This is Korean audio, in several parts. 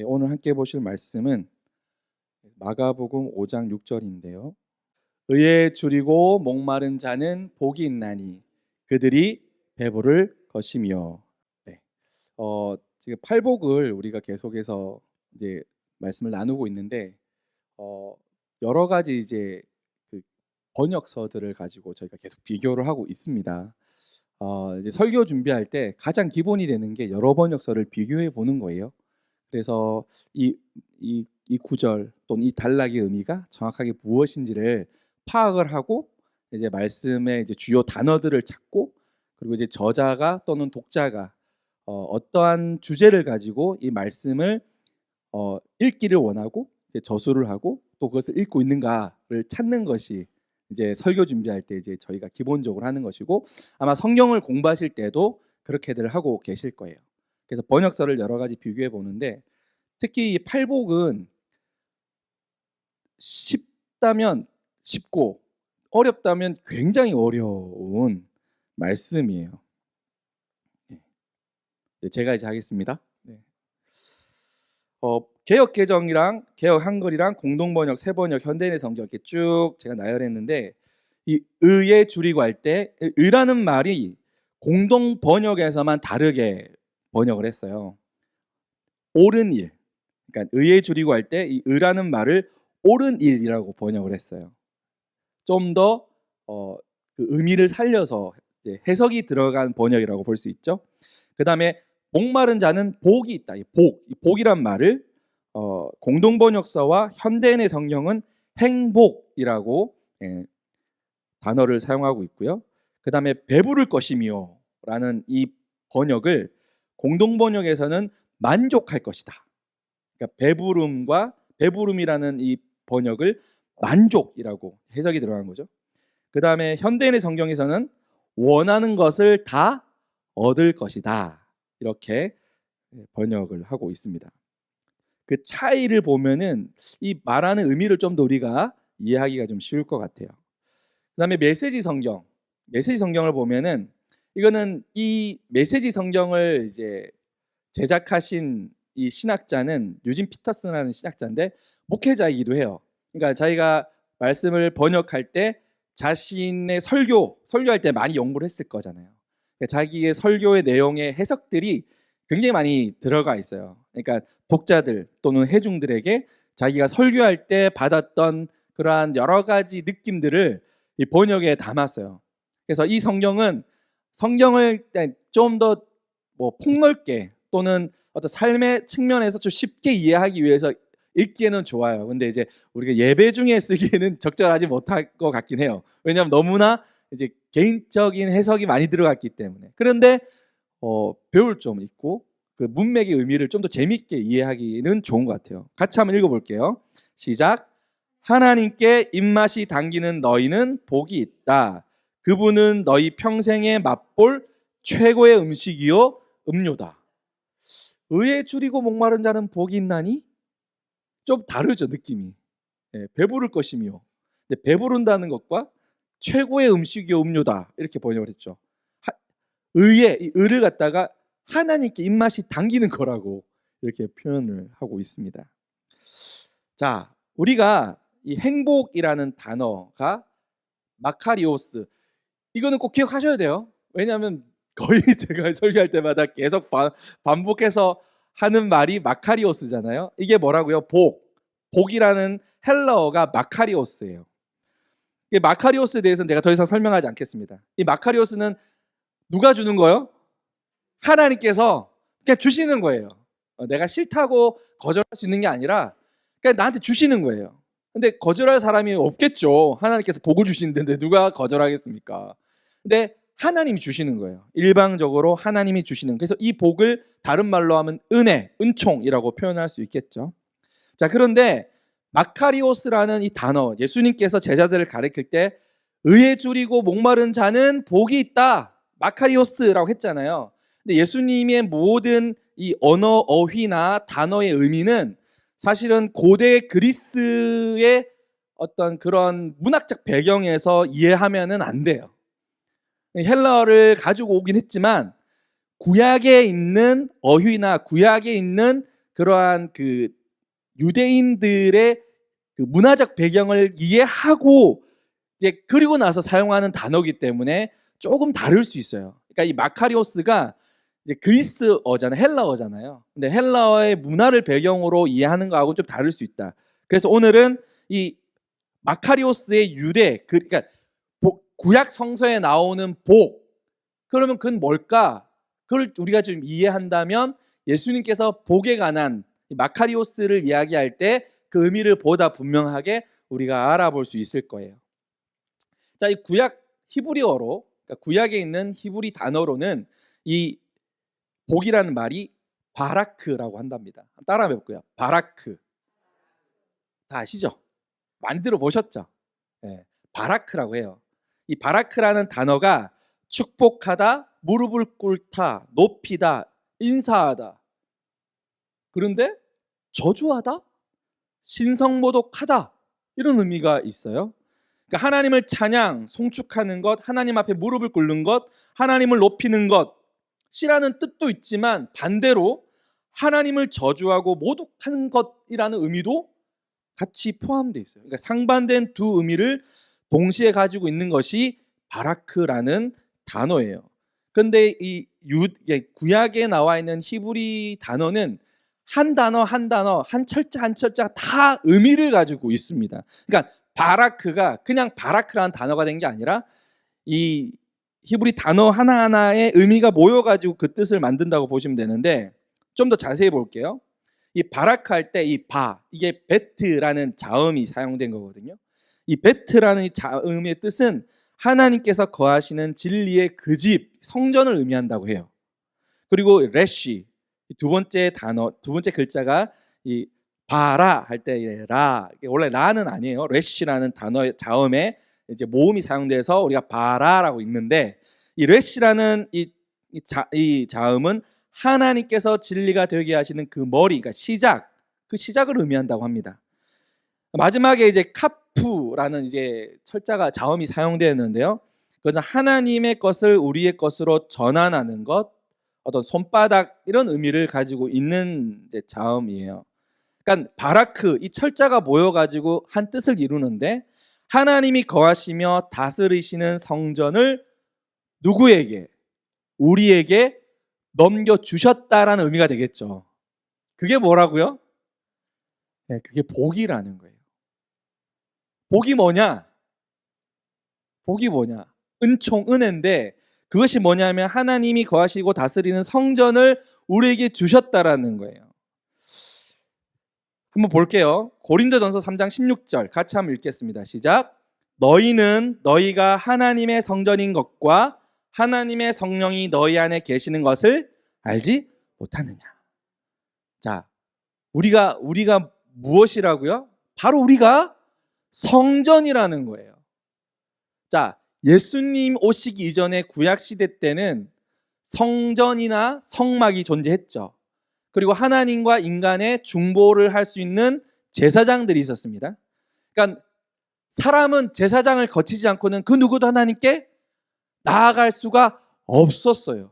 오늘 함께 보실 말씀은 마가복음 5장 6절인데요. 의에 줄이고 목마른 자는 복이 있나니 그들이 배부를 것이며. 네. 지금 팔복을 우리가 계속해서 이제 말씀을 나누고 있는데 여러 가지 이제 그 번역서들을 가지고 저희가 계속 비교를 하고 있습니다. 이제 설교 준비할 때 가장 기본이 되는 게 여러 번역서를 비교해 보는 거예요. 그래서 이 구절 또는 이 단락의 의미가 정확하게 무엇인지를 파악을 하고 이제 말씀의 이제 주요 단어들을 찾고, 그리고 이제 저자가 또는 독자가 어떠한 주제를 가지고 이 말씀을 읽기를 원하고 저술을 하고 또 그것을 읽고 있는가를 찾는 것이 이제 설교 준비할 때 이제 저희가 기본적으로 하는 것이고, 아마 성경을 공부하실 때도 그렇게들 하고 계실 거예요. 그래서 번역서를 여러 가지 비교해 보는데, 특히 이 팔복은 쉽다면 쉽고 어렵다면 굉장히 어려운 말씀이에요. 제가 이제 하겠습니다. 개역 개정이랑 개역 한글이랑 공동 번역, 새 번역, 현대인의 성경 이렇게 쭉 제가 나열했는데, 이 의에 줄이고 할 때 의라는 말이 공동 번역에서만 다르게 번역을 했어요. 옳은 일, 그러니까 의에 줄이고 할 때 이 의라는 말을 옳은 일이라고 번역을 했어요. 좀 더 그 의미를 살려서 해석이 들어간 번역이라고 볼 수 있죠. 그 다음에 목마른 자는 복이 있다. 이 복이란 말을 공동 번역서와 현대인의 성경은 행복이라고 단어를 사용하고 있고요. 그 다음에 배부를 것이며 라는 이 번역을 공동 번역에서는 만족할 것이다. 그러니까 배부름이라는 이 번역을 만족이라고 해석이 들어간 거죠. 그 다음에 현대인의 성경에서는 원하는 것을 다 얻을 것이다, 이렇게 번역을 하고 있습니다. 그 차이를 보면은 이 말하는 의미를 좀 더 우리가 이해하기가 좀 쉬울 것 같아요. 그 다음에 메시지 성경을 보면은, 이거는 이 메시지 성경을 이제 제작하신 이 신학자는 유진 피터슨이라는 신학자인데 목회자이기도 해요. 그러니까 자기가 말씀을 번역할 때 자신의 설교할 때 많이 연구를 했을 거잖아요. 그러니까 자기의 설교의 내용의 해석들이 굉장히 많이 들어가 있어요. 그러니까 독자들 또는 회중들에게 자기가 설교할 때 받았던 그러한 여러 가지 느낌들을 이 번역에 담았어요. 그래서 이 성경을 좀 더 폭넓게 또는 어떤 삶의 측면에서 좀 쉽게 이해하기 위해서 읽기에는 좋아요. 근데 이제 우리가 예배 중에 쓰기에는 적절하지 못할 것 같긴 해요. 왜냐하면 너무나 이제 개인적인 해석이 많이 들어갔기 때문에. 그런데 배울 점 있고 그 문맥의 의미를 좀 더 재밌게 이해하기는 좋은 것 같아요. 같이 한번 읽어볼게요. 시작. 하나님께 입맛이 당기는 너희는 복이 있다. 그분은 너희 평생에 맛볼 최고의 음식이요 음료다. 의에 줄이고 목마른 자는 복이 있나니? 좀 다르죠, 느낌이. 배부를 것이며. 근데 배부른다는 것과 최고의 음식이요 음료다, 이렇게 번역을 했죠. 이 의를 갖다가 하나님께 입맛이 당기는 거라고 이렇게 표현을 하고 있습니다. 자, 우리가 이 행복이라는 단어가 마카리오스, 이거는 꼭 기억하셔야 돼요. 왜냐하면 거의 제가 설교할 때마다 계속 반복해서 하는 말이 마카리오스잖아요. 이게 뭐라고요? 복이라는 헬라어가 마카리오스예요. 이 마카리오스에 대해서는 제가 더 이상 설명하지 않겠습니다. 이 마카리오스는 누가 주는 거예요? 하나님께서 그냥 주시는 거예요. 내가 싫다고 거절할 수 있는 게 아니라 그냥 나한테 주시는 거예요. 근데 거절할 사람이 없겠죠. 하나님께서 복을 주시는데 누가 거절하겠습니까? 근데 하나님이 주시는 거예요. 일방적으로 하나님이 주시는. 그래서 이 복을 다른 말로 하면 은총이라고 표현할 수 있겠죠. 자, 그런데 마카리오스라는 이 단어, 예수님께서 제자들을 가르칠 때 의에 줄이고 목마른 자는 복이 있다, 마카리오스라고 했잖아요. 근데 예수님의 모든 이 언어, 어휘나 단어의 의미는 사실은 고대 그리스의 어떤 그런 문학적 배경에서 이해하면은 안 돼요. 헬라어를 가지고 오긴 했지만 구약에 있는 어휘나 구약에 있는 그러한 그 유대인들의 그 문화적 배경을 이해하고 이제 그리고 나서 사용하는 단어이기 때문에 조금 다를 수 있어요. 그러니까 이 마카리오스가 이제 그리스어잖아요, 헬라어잖아요. 근데 헬라어의 문화를 배경으로 이해하는 거하고 좀 다를 수 있다. 그래서 오늘은 이 마카리오스의 유대, 그러니까 구약 성서에 나오는 복, 그러면 그건 뭘까? 그걸 우리가 좀 이해한다면 예수님께서 복에 관한 마카리오스를 이야기할 때 그 의미를 보다 분명하게 우리가 알아볼 수 있을 거예요. 자, 이 구약 히브리어로, 그러니까 구약에 있는 히브리 단어로는 이 복이라는 말이 바라크라고 한답니다. 따라해 볼게요. 바라크. 다 아시죠? 만들어 보셨죠? 네, 바라크라고 해요. 이 바라크라는 단어가 축복하다, 무릎을 꿇다, 높이다, 인사하다. 그런데 저주하다, 신성모독하다 이런 의미가 있어요. 그러니까 하나님을 찬양, 송축하는 것, 하나님 앞에 무릎을 꿇는 것, 하나님을 높이는 것이라는 뜻도 있지만 반대로 하나님을 저주하고 모독하는 것이라는 의미도 같이 포함되어 있어요. 그러니까 상반된 두 의미를 동시에 가지고 있는 것이 바라크라는 단어예요. 그런데 이 구약에 나와 있는 히브리 단어는 한 단어 한 단어, 한 철자 한 철자 다 의미를 가지고 있습니다. 그러니까 바라크가 그냥 바라크라는 단어가 된 게 아니라 이 히브리 단어 하나하나의 의미가 모여가지고 그 뜻을 만든다고 보시면 되는데, 좀 더 자세히 볼게요. 이 바라크 할 때 이 이게 베트라는 자음이 사용된 거거든요. 이 베트라는 이 자음의 뜻은 하나님께서 거하시는 진리의 그 집, 성전을 의미한다고 해요. 그리고 레쉬, 두 번째 단어, 두 번째 글자가 이 바라 할 때 라, 원래 라는 아니에요. 레쉬라는 단어의 자음에 이제 모음이 사용돼서 우리가 바라라고 읽는데, 이 레쉬라는 이 자음은 하나님께서 진리가 되게 하시는 그 머리, 그러니까 시작, 그 시작을 의미한다고 합니다. 마지막에 이제 카푸라는 이제 철자가 자음이 사용되었는데요. 그것은 하나님의 것을 우리의 것으로 전환하는 것, 어떤 손바닥 이런 의미를 가지고 있는 이제 자음이에요. 그러니까 바라크, 이 철자가 모여가지고 한 뜻을 이루는데, 하나님이 거하시며 다스리시는 성전을 누구에게? 우리에게 넘겨주셨다라는 의미가 되겠죠. 그게 뭐라고요? 네, 그게 복이라는 거예요. 복이 뭐냐? 복이 뭐냐? 은총, 은혜인데 그것이 뭐냐면 하나님이 거하시고 다스리는 성전을 우리에게 주셨다라는 거예요. 한번 볼게요. 고린도전서 3장 16절 같이 한번 읽겠습니다. 시작. 너희는 너희가 하나님의 성전인 것과 하나님의 성령이 너희 안에 계시는 것을 알지 못하느냐. 자, 우리가 무엇이라고요? 바로 우리가 성전이라는 거예요. 자, 예수님 오시기 이전에 구약 시대 때는 성전이나 성막이 존재했죠. 그리고 하나님과 인간의 중보를 할 수 있는 제사장들이 있었습니다. 그러니까 사람은 제사장을 거치지 않고는 그 누구도 하나님께 나아갈 수가 없었어요.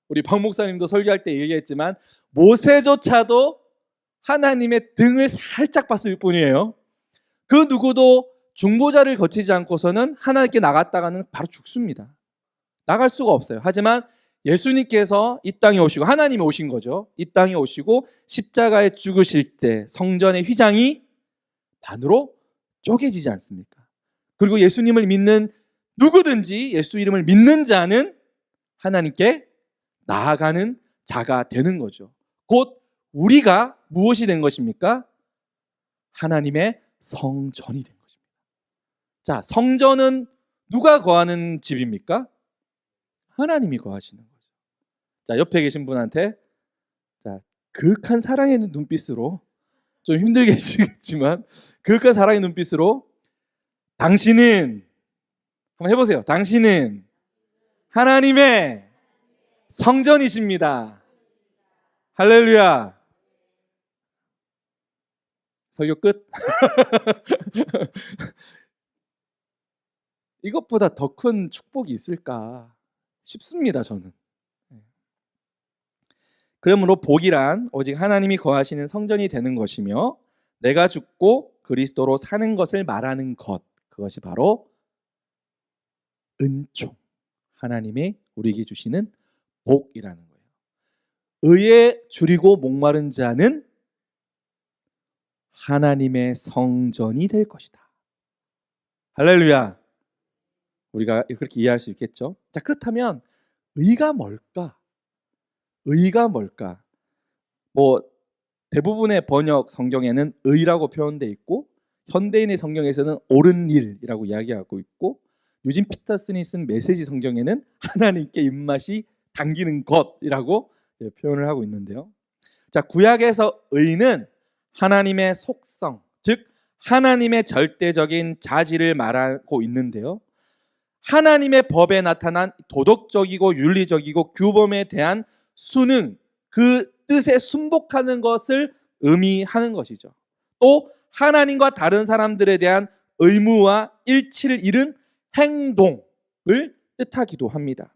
우리 박 목사님도 설교할 때 얘기했지만 모세조차도 하나님의 등을 살짝 봤을 뿐이에요. 그 누구도 중보자를 거치지 않고서는 하나님께 나갔다가는 바로 죽습니다. 나갈 수가 없어요. 하지만 예수님께서 이 땅에 오시고, 하나님이 오신 거죠. 이 땅에 오시고 십자가에 죽으실 때 성전의 휘장이 반으로 쪼개지지 않습니까? 그리고 예수님을 믿는 누구든지 예수 이름을 믿는 자는 하나님께 나아가는 자가 되는 거죠. 곧 우리가 무엇이 된 것입니까? 하나님의 성전이 된 것입니다. 자, 성전은 누가 거하는 집입니까? 하나님이 거하시는 거죠. 자, 옆에 계신 분한테 자, 그윽한 사랑의 눈빛으로, 좀 힘들겠지만 그윽한 사랑의 눈빛으로, 당신은, 한번 해보세요. 당신은 하나님의 성전이십니다. 할렐루야. 설교 끝. 이것보다 더 큰 축복이 있을까 싶습니다, 저는. 그러므로 복이란 오직 하나님이 거하시는 성전이 되는 것이며 내가 죽고 그리스도로 사는 것을 말하는 것, 그것이 바로 은총, 하나님의 우리에게 주시는 복이라는 거예요. 의에 줄이고 목마른 자는 하나님의 성전이 될 것이다. 할렐루야. 우리가 그렇게 이해할 수 있겠죠? 자, 그렇다면 의가 뭘까? 의가 뭘까? 뭐 대부분의 번역 성경에는 의라고 표현되어 있고 현대인의 성경에서는 옳은 일이라고 이야기하고 있고 유진 피터슨이 쓴 메시지 성경에는 하나님께 입맛이 당기는 것이라고 표현을 하고 있는데요. 자, 구약에서 의는 하나님의 속성, 즉 하나님의 절대적인 자질을 말하고 있는데요. 하나님의 법에 나타난 도덕적이고 윤리적이고 규범에 대한 순응, 그 뜻에 순복하는 것을 의미하는 것이죠. 또 하나님과 다른 사람들에 대한 의무와 일치를 이룬 행동을 뜻하기도 합니다.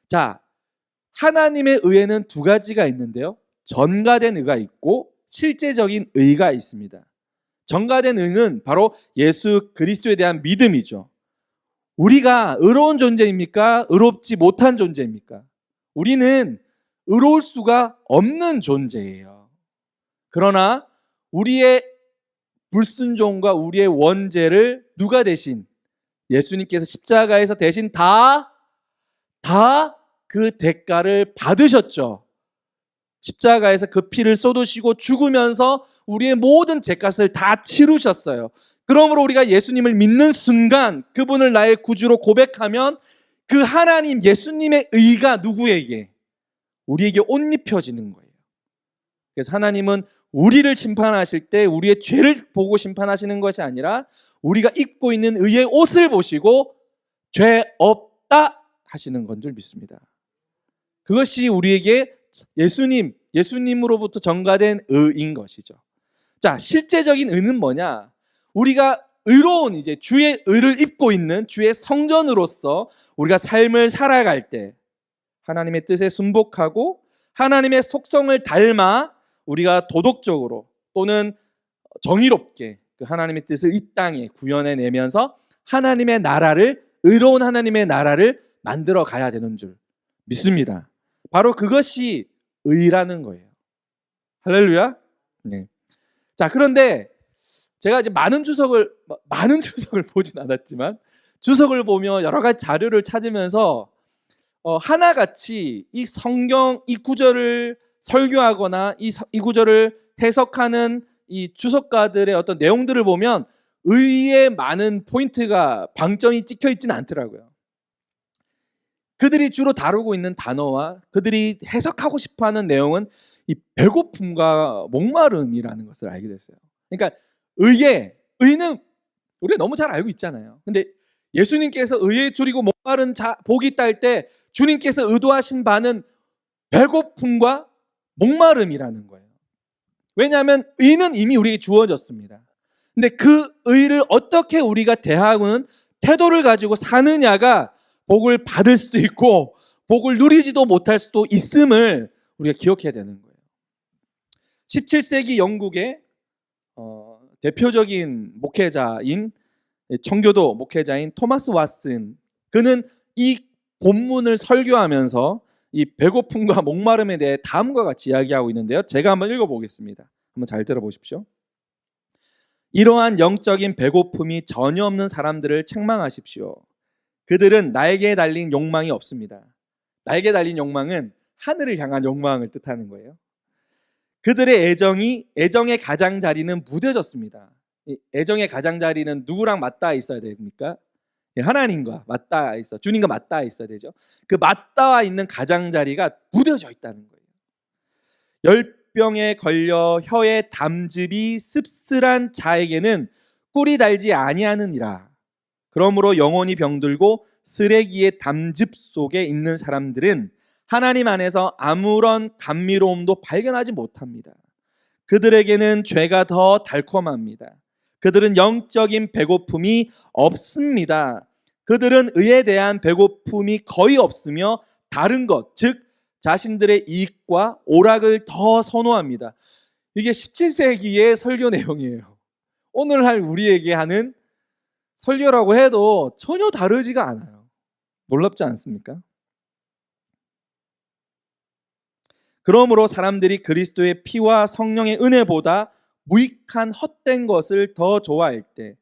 자, 하나님의 의에는 두 가지가 있는데요. 전가된 의가 있고 실제적인 의가 있습니다. 전가된 의는 바로 예수 그리스도에 대한 믿음이죠. 우리가 의로운 존재입니까? 의롭지 못한 존재입니까? 우리는 의로울 수가 없는 존재예요. 그러나 우리의 불순종과 우리의 원죄를 누가 대신? 예수님께서 십자가에서 대신 다 그 대가를 받으셨죠. 십자가에서 그 피를 쏟으시고 죽으면서 우리의 모든 죄값을 다 치르셨어요. 그러므로 우리가 예수님을 믿는 순간 그분을 나의 구주로 고백하면 그 하나님 예수님의 의가 누구에게? 우리에게 옷 입혀지는 거예요. 그래서 하나님은 우리를 심판하실 때 우리의 죄를 보고 심판하시는 것이 아니라 우리가 입고 있는 의의 옷을 보시고 죄 없다 하시는 건 줄 믿습니다. 그것이 우리에게 예수님으로부터 전가된 의인 것이죠. 자, 실제적인 의는 뭐냐? 우리가 의로운 이제 주의 의를 입고 있는 주의 성전으로서 우리가 삶을 살아갈 때 하나님의 뜻에 순복하고 하나님의 속성을 닮아 우리가 도덕적으로 또는 정의롭게 그 하나님의 뜻을 이 땅에 구현해 내면서 하나님의 나라를, 의로운 하나님의 나라를 만들어 가야 되는 줄 믿습니다. 바로 그것이 의라는 거예요. 할렐루야. 네. 자, 그런데 제가 이제 많은 주석을 보진 않았지만 주석을 보며 여러 가지 자료를 찾으면서 하나같이 이 성경 이 구절을 설교하거나 이 구절을 해석하는 이 주석가들의 어떤 내용들을 보면 의의 많은 포인트가 방점이 찍혀 있지는 않더라고요. 그들이 주로 다루고 있는 단어와 그들이 해석하고 싶어하는 내용은 이 배고픔과 목마름이라는 것을 알게 됐어요. 그러니까 의는 우리가 너무 잘 알고 있잖아요. 근데 예수님께서 의에 줄이고 목마른 복이 있다 할 때 주님께서 의도하신 바는 배고픔과 목마름이라는 거예요. 왜냐하면 의는 이미 우리에게 주어졌습니다. 근데 그 의를 어떻게 우리가 대하고는 태도를 가지고 사느냐가 복을 받을 수도 있고 복을 누리지도 못할 수도 있음을 우리가 기억해야 되는 거예요. 17세기 영국의 대표적인 목회자인 청교도 목회자인 토마스 왓슨, 그는 이 본문을 설교하면서 이 배고픔과 목마름에 대해 다음과 같이 이야기하고 있는데요. 제가 한번 읽어보겠습니다. 한번 잘 들어보십시오. 이러한 영적인 배고픔이 전혀 없는 사람들을 책망하십시오. 그들은 날개에 달린 욕망이 없습니다. 날개에 달린 욕망은 하늘을 향한 욕망을 뜻하는 거예요. 그들의 애정의 가장자리는 무뎌졌습니다. 애정의 가장자리는 누구랑 맞닿아 있어야 됩니까? 하나님과 맞닿아 있어, 주님과 맞닿아 있어야 되죠. 그 맞닿아 있는 가장자리가 무뎌져 있다는 거예요. 열병에 걸려 혀의 담즙이 씁쓸한 자에게는 꿀이 달지 아니하느니라. 그러므로 영혼이 병들고 쓰레기의 담즙 속에 있는 사람들은 하나님 안에서 아무런 감미로움도 발견하지 못합니다. 그들에게는 죄가 더 달콤합니다. 그들은 영적인 배고픔이 없습니다. 그들은 의에 대한 배고픔이 거의 없으며 다른 것, 즉 자신들의 이익과 오락을 더 선호합니다. 이게 17세기의 설교 내용이에요. 오늘날 우리에게 하는 설교라고 해도 전혀 다르지가 않아요. 놀랍지 않습니까? 그러므로 사람들이 그리스도의 피와 성령의 은혜보다 무익한 헛된 것을 더 좋아할 때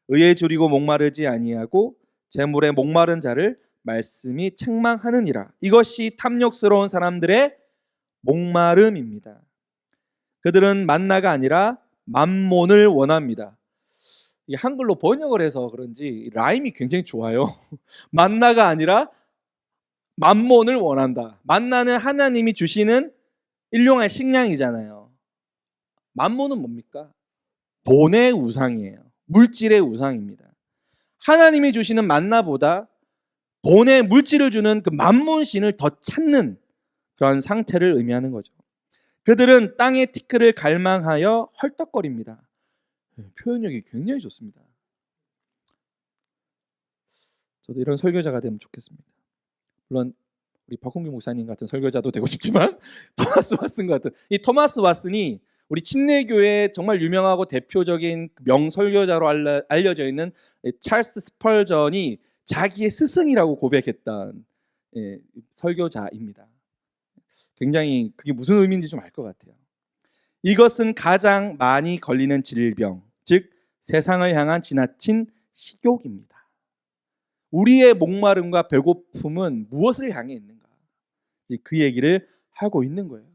의에 줄이고 목마르지 아니하고 재물에 목마른 자를 말씀이 책망하느니라. 이것이 탐욕스러운 사람들의 목마름입니다. 그들은 만나가 아니라 만몬을 원합니다. 이 한글로 번역을 해서 그런지 라임이 굉장히 좋아요. 만나가 아니라 만몬을 원한다. 만나는 하나님이 주시는 일용할 식량이잖아요. 만몬은 뭡니까? 돈의 우상이에요. 물질의 우상입니다. 하나님이 주시는 만나보다 돈의 물질을 주는 그 만몬신을 더 찾는 그런 상태를 의미하는 거죠. 그들은 땅의 티끌을 갈망하여 헐떡거립니다. 표현력이 굉장히 좋습니다. 저도 이런 설교자가 되면 좋겠습니다. 물론 우리 박홍규 목사님 같은 설교자도 되고 싶지만 토마스 왓슨 같은, 이 토마스 왓슨이 우리 침례교회 정말 유명하고 대표적인 명설교자로 알려져 있는 찰스 스펄전이 자기의 스승이라고 고백했던 설교자입니다. 굉장히 그게 무슨 의미인지 좀 알 것 같아요. 이것은 가장 많이 걸리는 질병, 즉 세상을 향한 지나친 식욕입니다. 우리의 목마름과 배고픔은 무엇을 향해 있는가? 그 얘기를 하고 있는 거예요.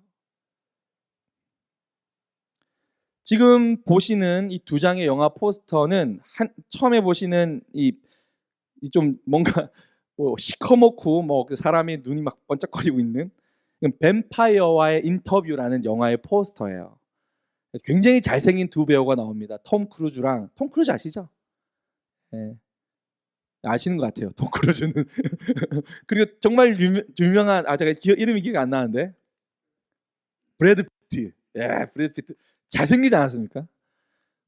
지금 보시는 이 두 장의 영화 포스터는 처음에 보시는 이 좀 뭔가 뭐 시커멓고 뭐 그 사람의 눈이 막 번쩍거리고 있는 뱀파이어와의 인터뷰라는 영화의 포스터예요. 굉장히 잘생긴 두 배우가 나옵니다. 톰 크루즈랑, 톰 크루즈 아시죠? 네. 아시는 것 같아요. 톰 크루즈는. 그리고 정말 유명한, 제가 이름이 기억이 안 나는데 브래드 피트. 예, 브래드 피트 잘생기지 않았습니까?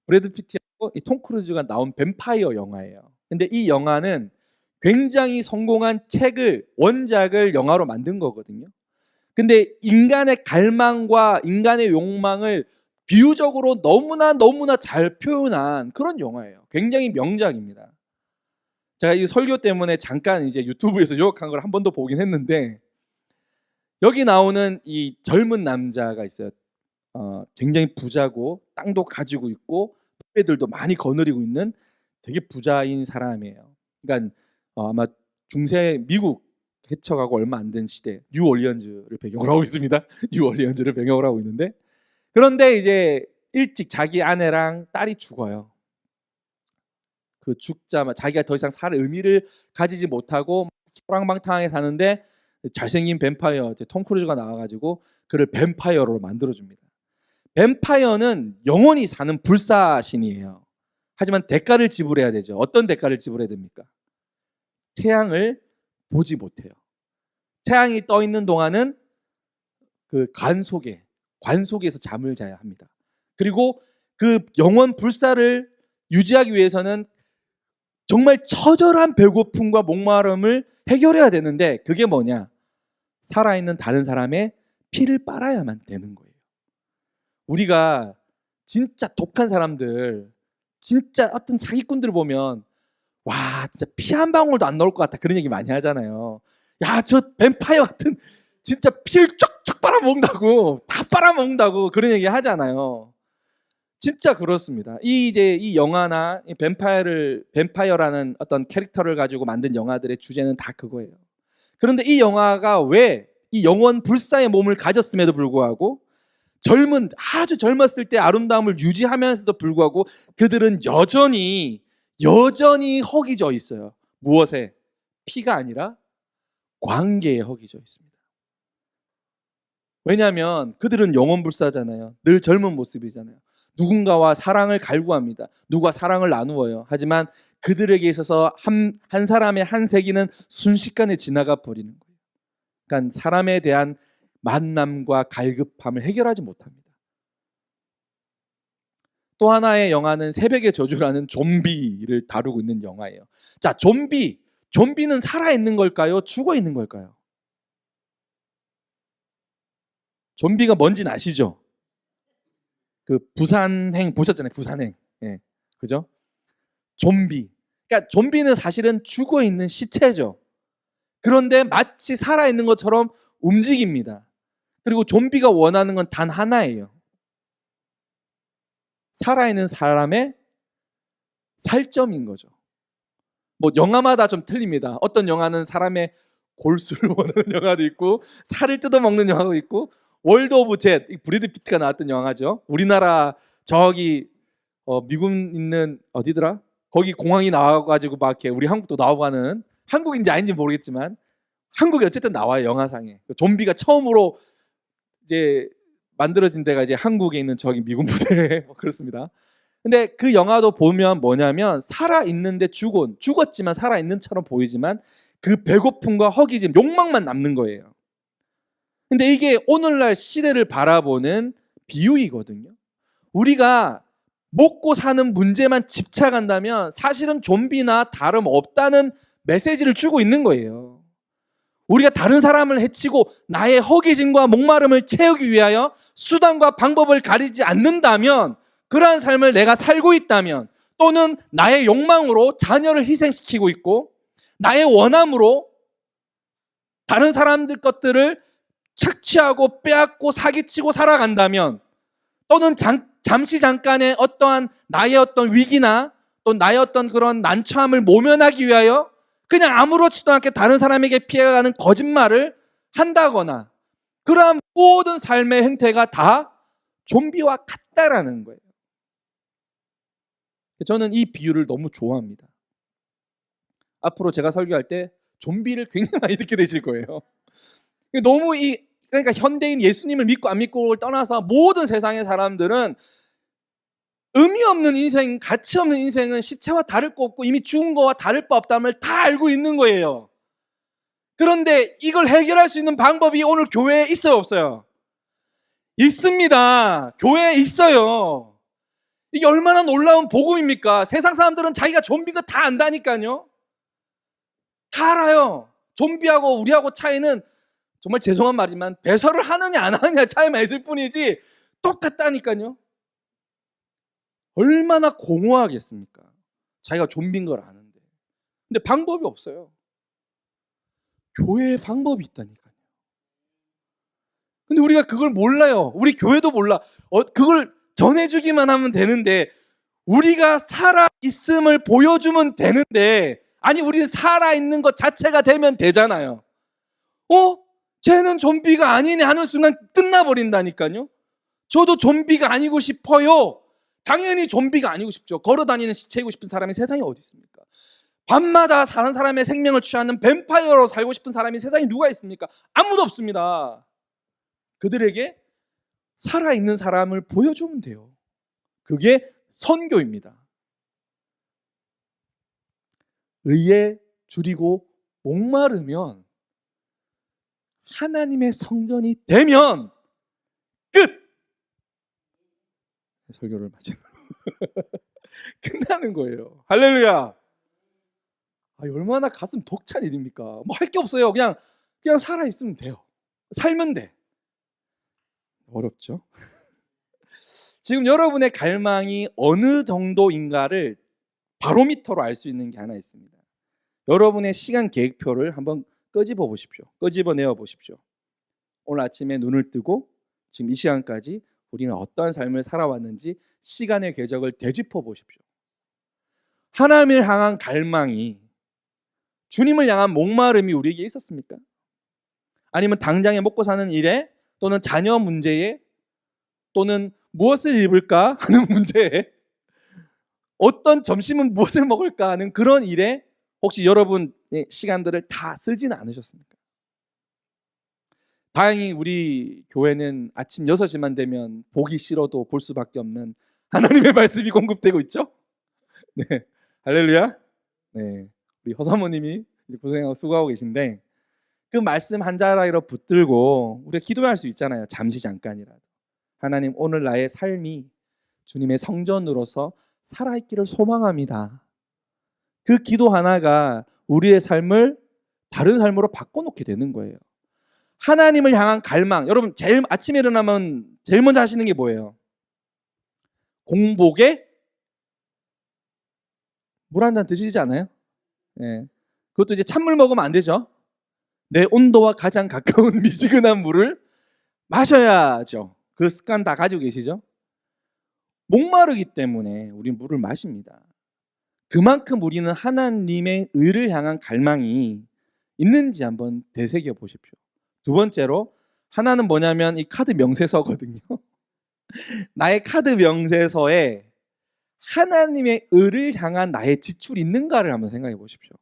브래드 피트하고 이 톰 크루즈가 나온 뱀파이어 영화예요. 근데 이 영화는 굉장히 성공한 원작을 영화로 만든 거거든요. 근데 인간의 갈망과 인간의 욕망을 비유적으로 너무나 잘 표현한 그런 영화예요. 굉장히 명작입니다. 제가 이 설교 때문에 잠깐 이제 유튜브에서 요약한 걸 한 번 더 보긴 했는데, 여기 나오는 이 젊은 남자가 있어요. 굉장히 부자고 땅도 가지고 있고 애들도 많이 거느리고 있는 되게 부자인 사람이에요. 그러니까 아마 중세 미국 개척하고 얼마 안 된 시대 뉴올리언즈를 배경으로 하고 있습니다. 뉴올리언즈를 배경으로 하고 있는데, 그런데 이제 일찍 자기 아내랑 딸이 죽어요. 그 죽자마자 자기가 더 이상 살 의미를 가지지 못하고 호랑방탕하게 사는데 잘생긴 뱀파이어 톰 크루즈가 나와가지고 그를 뱀파이어로 만들어줍니다. 뱀파이어는 영원히 사는 불사신이에요. 하지만 대가를 지불해야 되죠. 어떤 대가를 지불해야 됩니까? 태양을 보지 못해요. 태양이 떠 있는 동안은 그 관속에서 잠을 자야 합니다. 그리고 그 영원 불사를 유지하기 위해서는 정말 처절한 배고픔과 목마름을 해결해야 되는데, 그게 뭐냐? 살아있는 다른 사람의 피를 빨아야만 되는 거예요. 우리가 진짜 독한 사람들, 진짜 어떤 사기꾼들을 보면 와, 진짜 피 한 방울도 안 나올 것 같다, 그런 얘기 많이 하잖아요. 야, 저 뱀파이어 같은 진짜 피를 쫙쫙 빨아먹는다고, 다 빨아먹는다고 그런 얘기 하잖아요. 진짜 그렇습니다. 이 영화나 이 뱀파이어라는 어떤 캐릭터를 가지고 만든 영화들의 주제는 다 그거예요. 그런데 이 영화가 왜 이 영원 불사의 몸을 가졌음에도 불구하고 아주 젊었을 때 아름다움을 유지하면서도 불구하고 그들은 여전히 허기져 있어요. 무엇에? 피가 아니라 관계에 허기져 있습니다. 왜냐하면 그들은 영원불사잖아요. 늘 젊은 모습이잖아요. 누군가와 사랑을 갈구합니다. 누가 사랑을 나누어요. 하지만 그들에게 있어서 한 사람의 한 세기는 순식간에 지나가 버리는 거예요. 그러니까 사람에 대한 만남과 갈급함을 해결하지 못합니다. 또 하나의 영화는 새벽의 저주라는 좀비를 다루고 있는 영화예요. 자, 좀비는 살아있는 걸까요? 죽어있는 걸까요? 좀비가 뭔지는 아시죠? 그 부산행 보셨잖아요. 부산행. 예. 그죠? 좀비. 그러니까 좀비는 사실은 죽어 있는 시체죠. 그런데 마치 살아 있는 것처럼 움직입니다. 그리고 좀비가 원하는 건 단 하나예요. 살아있는 사람의 살점인 거죠. 뭐 영화마다 좀 틀립니다. 어떤 영화는 사람의 골수를 원하는 영화도 있고 살을 뜯어먹는 영화도 있고 월드 오브 젯 브래드 피트가 나왔던 영화죠. 우리나라 저기 미국 있는 어디더라? 거기 공항이 나와가지고 막 이렇게 우리 한국도 나오고 하는 한국인지 아닌지 모르겠지만 한국이 어쨌든 나와요 영화상에. 좀비가 처음으로 이제 만들어진 데가 이제 한국에 있는 저기 미군 부대 그렇습니다. 근데 그 영화도 보면 뭐냐면 살아있는데 죽었지만 살아있는처럼 보이지만 그 배고픔과 허기짐, 욕망만 남는 거예요. 근데 이게 오늘날 시대를 바라보는 비유이거든요. 우리가 먹고 사는 문제만 집착한다면 사실은 좀비나 다름없다는 메시지를 주고 있는 거예요. 우리가 다른 사람을 해치고 나의 허기짐과 목마름을 채우기 위하여 수단과 방법을 가리지 않는다면 그러한 삶을 내가 살고 있다면 또는 나의 욕망으로 자녀를 희생시키고 있고 나의 원함으로 다른 사람들 것들을 착취하고 빼앗고 사기치고 살아간다면 또는 잠시 잠깐의 어떠한 나의 어떤 위기나 또 나의 어떤 그런 난처함을 모면하기 위하여 그냥 아무렇지도 않게 다른 사람에게 피해가는 거짓말을 한다거나 그러한 모든 삶의 행태가 다 좀비와 같다라는 거예요. 저는 이 비유를 너무 좋아합니다. 앞으로 제가 설교할 때 좀비를 굉장히 많이 듣게 되실 거예요. 너무 그러니까 현대인 예수님을 믿고 안 믿고를 떠나서 모든 세상의 사람들은 의미 없는 인생, 가치 없는 인생은 시체와 다를 거 없고 이미 죽은 거와 다를 바 없다는 걸 다 알고 있는 거예요. 그런데 이걸 해결할 수 있는 방법이 오늘 교회에 있어요, 없어요? 있습니다. 교회에 있어요. 이게 얼마나 놀라운 복음입니까? 세상 사람들은 자기가 좀비인 거 다 안다니까요. 다 알아요. 좀비하고 우리하고 차이는 정말 죄송한 말이지만 배설을 하느냐 안 하느냐 차이만 있을 뿐이지 똑같다니까요. 얼마나 공허하겠습니까? 자기가 좀비인 걸 아는데. 근데 방법이 없어요. 교회에 방법이 있다니까요. 근데 우리가 그걸 몰라요. 우리 교회도 몰라. 그걸 전해주기만 하면 되는데 우리가 살아있음을 보여주면 되는데 아니 우리는 살아있는 것 자체가 되면 되잖아요. 쟤는 좀비가 아니네 하는 순간 끝나버린다니까요. 저도 좀비가 아니고 싶어요. 당연히 좀비가 아니고 싶죠. 걸어다니는 시체이고 싶은 사람이 세상에 어디 있습니까? 밤마다 다른 사람의 생명을 취하는 뱀파이어로 살고 싶은 사람이 세상에 누가 있습니까? 아무도 없습니다. 그들에게 살아있는 사람을 보여주면 돼요. 그게 선교입니다. 의에 줄이고 목마르면 하나님의 성전이 되면 끝! 설교를 마치고 끝나는 거예요. 할렐루야. 얼마나 가슴 벅찬 일입니까? 뭐 할 게 없어요. 그냥 살아있으면 돼요. 살면 돼. 어렵죠? 지금 여러분의 갈망이 어느 정도인가를 바로미터로 알 수 있는 게 하나 있습니다. 여러분의 시간 계획표를 한번 끄집어 보십시오. 끄집어내어 보십시오. 오늘 아침에 눈을 뜨고 지금 이 시간까지 우리는 어떠한 삶을 살아왔는지 시간의 궤적을 되짚어 보십시오. 하나님을 향한 갈망이 주님을 향한 목마름이 우리에게 있었습니까? 아니면 당장에 먹고 사는 일에 또는 자녀 문제에 또는 무엇을 입을까 하는 문제에 어떤 점심은 무엇을 먹을까 하는 그런 일에 혹시 여러분의 시간들을 다 쓰지는 않으셨습니까? 다행히 우리 교회는 아침 6시만 되면 보기 싫어도 볼 수밖에 없는 하나님의 말씀이 공급되고 있죠? 네, 할렐루야. 네, 우리 허사모님이 고생하고 수고하고 계신데 그 말씀 한 자락으로 붙들고 우리가 기도할 수 있잖아요. 잠시 잠깐이라도. 하나님, 오늘 나의 삶이 주님의 성전으로서 살아있기를 소망합니다. 그 기도 하나가 우리의 삶을 다른 삶으로 바꿔놓게 되는 거예요. 하나님을 향한 갈망. 여러분 제일 아침에 일어나면 제일 먼저 하시는 게 뭐예요? 공복에 물 한 잔 드시지 않아요? 예. 그것도 이제 찬물 먹으면 안 되죠. 내 온도와 가장 가까운 미지근한 물을 마셔야죠. 그 습관 다 가지고 계시죠? 목마르기 때문에 우리는 물을 마십니다. 그만큼 우리는 하나님의 의를 향한 갈망이 있는지 한번 되새겨 보십시오. 두 번째로 하나는 뭐냐면 이 카드 명세서거든요. 나의 카드 명세서에 하나님의 의를 향한 나의 지출이 있는가를 한번 생각해 보십시오.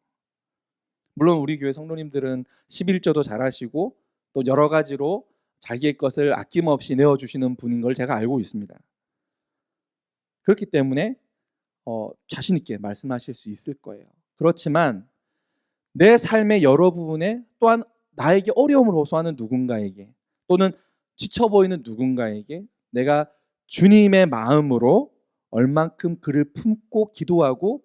물론 우리 교회 성도님들은 11조도 잘하시고 또 여러 가지로 자기의 것을 아낌없이 내어주시는 분인 걸 제가 알고 있습니다. 그렇기 때문에 자신 있게 말씀하실 수 있을 거예요. 그렇지만 내 삶의 여러 부분에 또한 나에게 어려움을 호소하는 누군가에게 또는 지쳐 보이는 누군가에게 내가 주님의 마음으로 얼만큼 그를 품고 기도하고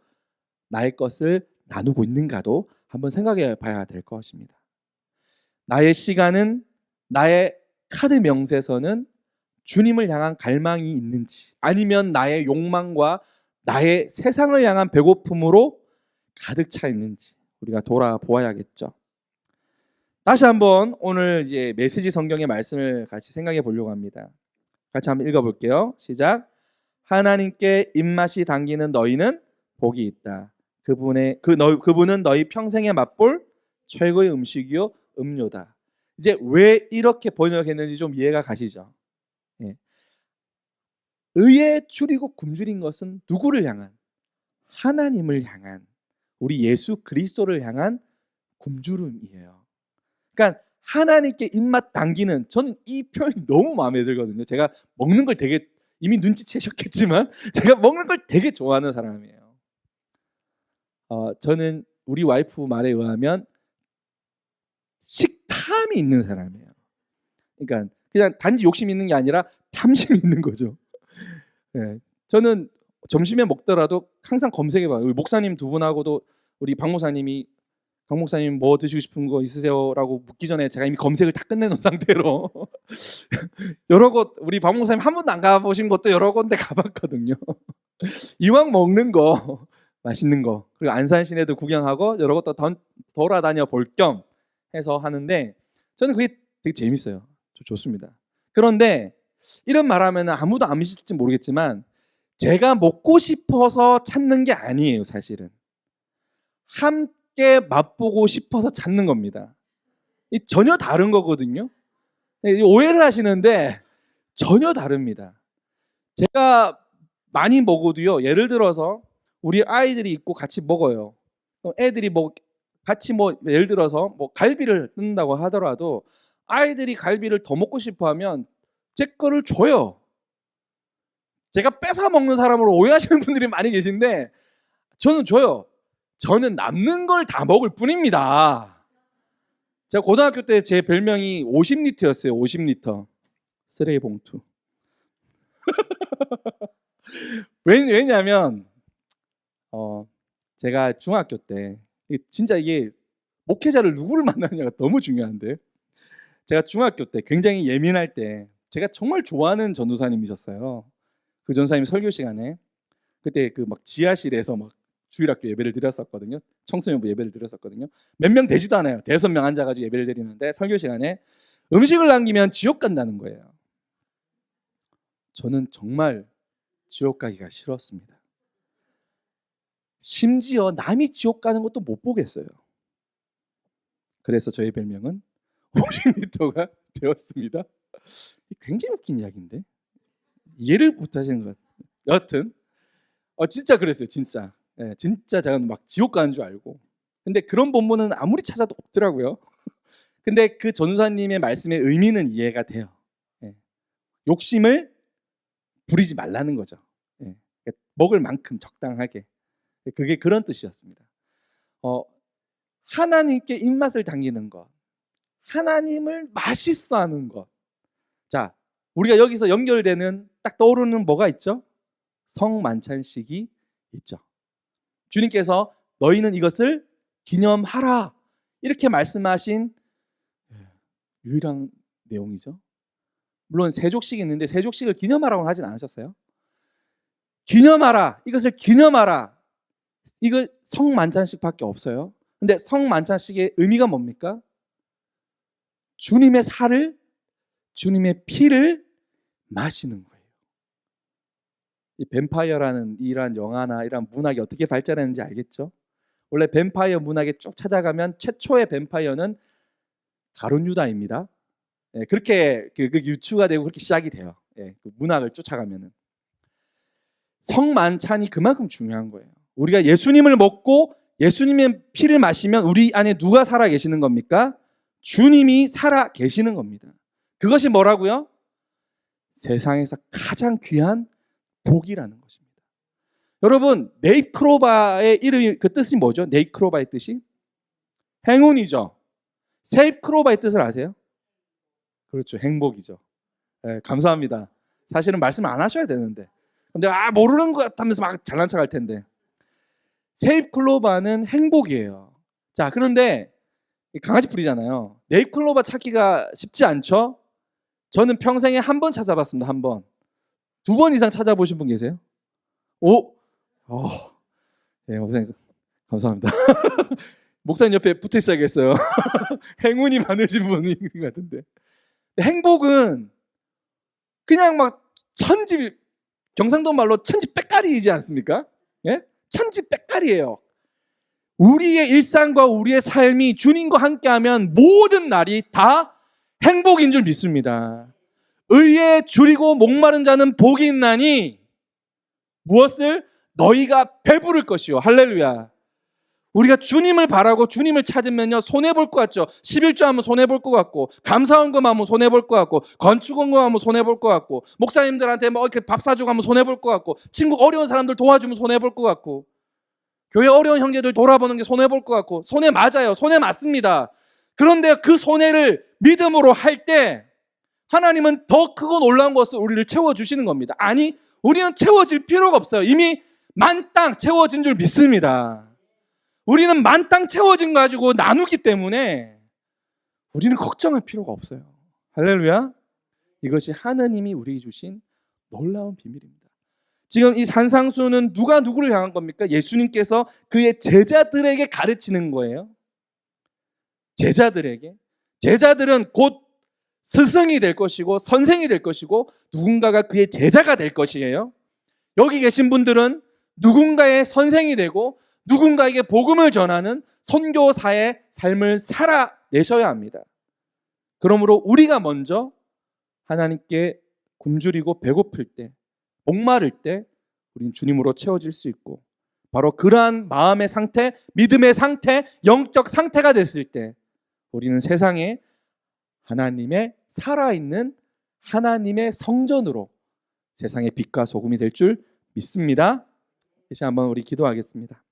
나의 것을 나누고 있는가도 한번 생각해 봐야 될 것입니다. 나의 시간은, 나의 카드 명세서는 주님을 향한 갈망이 있는지 아니면 나의 욕망과 나의 세상을 향한 배고픔으로 가득 차 있는지 우리가 돌아보아야겠죠. 다시 한번 오늘 이제 메시지 성경의 말씀을 같이 생각해 보려고 합니다. 같이 한번 읽어볼게요. 시작. 하나님께 입맛이 당기는 너희는 복이 있다. 그분은 너희 평생에 맛볼 최고의 음식이요 음료다. 이제 왜 이렇게 번역했는지 좀 이해가 가시죠? 예. 의에 줄이고 굶주린 것은 누구를 향한? 하나님을 향한, 우리 예수 그리스도를 향한 굶주림이에요. 그러니까 하나님께 입맛 당기는, 저는 이 표현이 너무 마음에 들거든요. 제가 먹는 걸 되게, 이미 눈치채셨겠지만 제가 먹는 걸 되게 좋아하는 사람이에요. 저는 우리 와이프 말에 의하면 식탐이 있는 사람이에요. 그러니까 그냥 단지 욕심 있는 게 아니라 탐심이 있는 거죠. 네. 저는 점심에 먹더라도 항상 검색해봐요. 우리 목사님 두 분하고도 우리 박 목사님 뭐 드시고 싶은 거 있으세요?라고 묻기 전에 제가 이미 검색을 다 끝내놓은 상태로 여러 곳, 우리 박 목사님 한 번도 안 가보신 곳도 여러 군데 가봤거든요. 이왕 먹는 거, 맛있는 거, 그리고 안산 시내도 구경하고 여러 곳도 돌아다녀 볼 겸 해서 하는데 저는 그게 되게 재밌어요. 좋습니다. 그런데 이런 말하면 아무도 안 믿을지 모르겠지만 제가 먹고 싶어서 찾는 게 아니에요. 사실은 함께 맛보고 싶어서 찾는 겁니다. 전혀 다른 거거든요. 오해를 하시는데 전혀 다릅니다. 제가 많이 먹어도요, 예를 들어서 우리 아이들이 있고 같이 먹어요. 애들이 같이 예를 들어서 갈비를 뜯는다고 하더라도 아이들이 갈비를 더 먹고 싶어 하면 제 거를 줘요. 제가 뺏어 먹는 사람으로 오해하시는 분들이 많이 계신데 저는 줘요. 저는 남는 걸 다 먹을 뿐입니다. 제가 고등학교 때 제 별명이 50리터였어요. 50리터. 쓰레기 봉투. 왜냐면 제가 중학교 때 진짜 이게 목회자를 누구를 만나느냐가 너무 중요한데 제가 중학교 때 굉장히 예민할 때 제가 정말 좋아하는 전도사님이셨어요. 그 전도사님 설교 시간에 그때 지하실에서 주일학교 예배를 드렸었거든요. 청소년부 예배를 드렸었거든요. 몇 명 되지도 않아요. 5명 앉아가지고 예배를 드리는데 설교 시간에 음식을 남기면 지옥 간다는 거예요. 저는 정말 지옥 가기가 싫었습니다. 심지어 남이 지옥 가는 것도 못 보겠어요. 그래서 저의 별명은 50리터가 되었습니다. 굉장히 웃긴 이야기인데 이해를 못 하시는 것 같아요. 여하튼 진짜 그랬어요. 진짜. 네, 진짜 제가 지옥 가는 줄 알고. 근데 그런 본문은 아무리 찾아도 없더라고요. 근데 그 전사님의 말씀의 의미는 이해가 돼요. 네. 욕심을 부리지 말라는 거죠. 네. 먹을 만큼 적당하게. 그게 그런 뜻이었습니다. 하나님께 입맛을 당기는 것, 하나님을 맛있어하는 것. 자, 우리가 여기서 연결되는 딱 떠오르는 뭐가 있죠? 성만찬식이 있죠. 주님께서 너희는 이것을 기념하라 이렇게 말씀하신 유일한 내용이죠. 물론 세족식이 있는데 세족식을 기념하라고는 하진 않으셨어요. 기념하라, 이것을 기념하라, 이걸 성만찬식밖에 없어요. 근데 성만찬식의 의미가 뭡니까? 주님의 살을, 주님의 피를 마시는 거예요. 이 뱀파이어라는 이러한 영화나 이러한 문학이 어떻게 발전했는지 알겠죠? 원래 뱀파이어 문학에 쭉 찾아가면 최초의 뱀파이어는 가룟 유다입니다. 예, 그렇게 그 유추가 되고 그렇게 시작이 돼요. 예, 그 문학을 쫓아가면은. 성만찬이 그만큼 중요한 거예요. 우리가 예수님을 먹고 예수님의 피를 마시면 우리 안에 누가 살아 계시는 겁니까? 주님이 살아 계시는 겁니다. 그것이 뭐라고요? 세상에서 가장 귀한 복이라는 것입니다. 여러분, 네이크로바의 이름이, 그 뜻이 뭐죠? 네이크로바의 뜻이 행운이죠. 세이크로바의 뜻을 아세요? 그렇죠, 행복이죠. 네, 감사합니다. 사실은 말씀 안 하셔야 되는데, 근데 모르는 것 같다면서 막 잘난 척할 텐데. 세이클로바는 행복이에요. 자, 그런데 강아지 풀이잖아요. 네이클로바 찾기가 쉽지 않죠? 저는 평생에 한 번 찾아봤습니다. 한 번. 2번 이상 찾아보신 분 계세요? 오, 예, 목사님 감사합니다. 목사님 옆에 붙어 있어야겠어요. 행운이 많으신 분인 것 같은데. 행복은 그냥 막 경상도 말로 천지빽깔이지 않습니까? 예? 천지빽깔이에요. 우리의 일상과 우리의 삶이 주님과 함께하면 모든 날이 다 행복인 줄 믿습니다. 의에 줄이고 목마른 자는 복이 있나니 무엇을? 너희가 배부를 것이요. 할렐루야. 우리가 주님을 바라고 주님을 찾으면요, 손해볼 것 같죠. 11조 하면 손해볼 것 같고, 감사원금 하면 손해볼 것 같고, 건축원금 하면 손해볼 것 같고, 목사님들한테 뭐 이렇게 밥 사주고 하면 손해볼 것 같고, 친구 어려운 사람들 도와주면 손해볼 것 같고, 교회 어려운 형제들 돌아보는 게 손해볼 것 같고, 손해 맞아요. 손해 맞습니다. 그런데 그 손해를 믿음으로 할 때 하나님은 더 크고 놀라운 것을 우리를 채워주시는 겁니다. 아니, 우리는 채워질 필요가 없어요. 이미 만땅 채워진 줄 믿습니다. 우리는 만땅 채워진 거 가지고 나누기 때문에 우리는 걱정할 필요가 없어요. 할렐루야. 이것이 하느님이 우리에게 주신 놀라운 비밀입니다. 지금 이 산상수는 누가 누구를 향한 겁니까? 예수님께서 그의 제자들에게 가르치는 거예요. 제자들에게. 제자들은 곧 스승이 될 것이고 선생이 될 것이고 누군가가 그의 제자가 될 것이에요. 여기 계신 분들은 누군가의 선생이 되고 누군가에게 복음을 전하는 선교사의 삶을 살아내셔야 합니다. 그러므로 우리가 먼저 하나님께 굶주리고 배고플 때, 목마를 때 우린 주님으로 채워질 수 있고, 바로 그러한 마음의 상태, 믿음의 상태, 영적 상태가 됐을 때 우리는 세상에 하나님의 살아있는 하나님의 성전으로 세상의 빛과 소금이 될 줄 믿습니다. 다시 한번 우리 기도하겠습니다.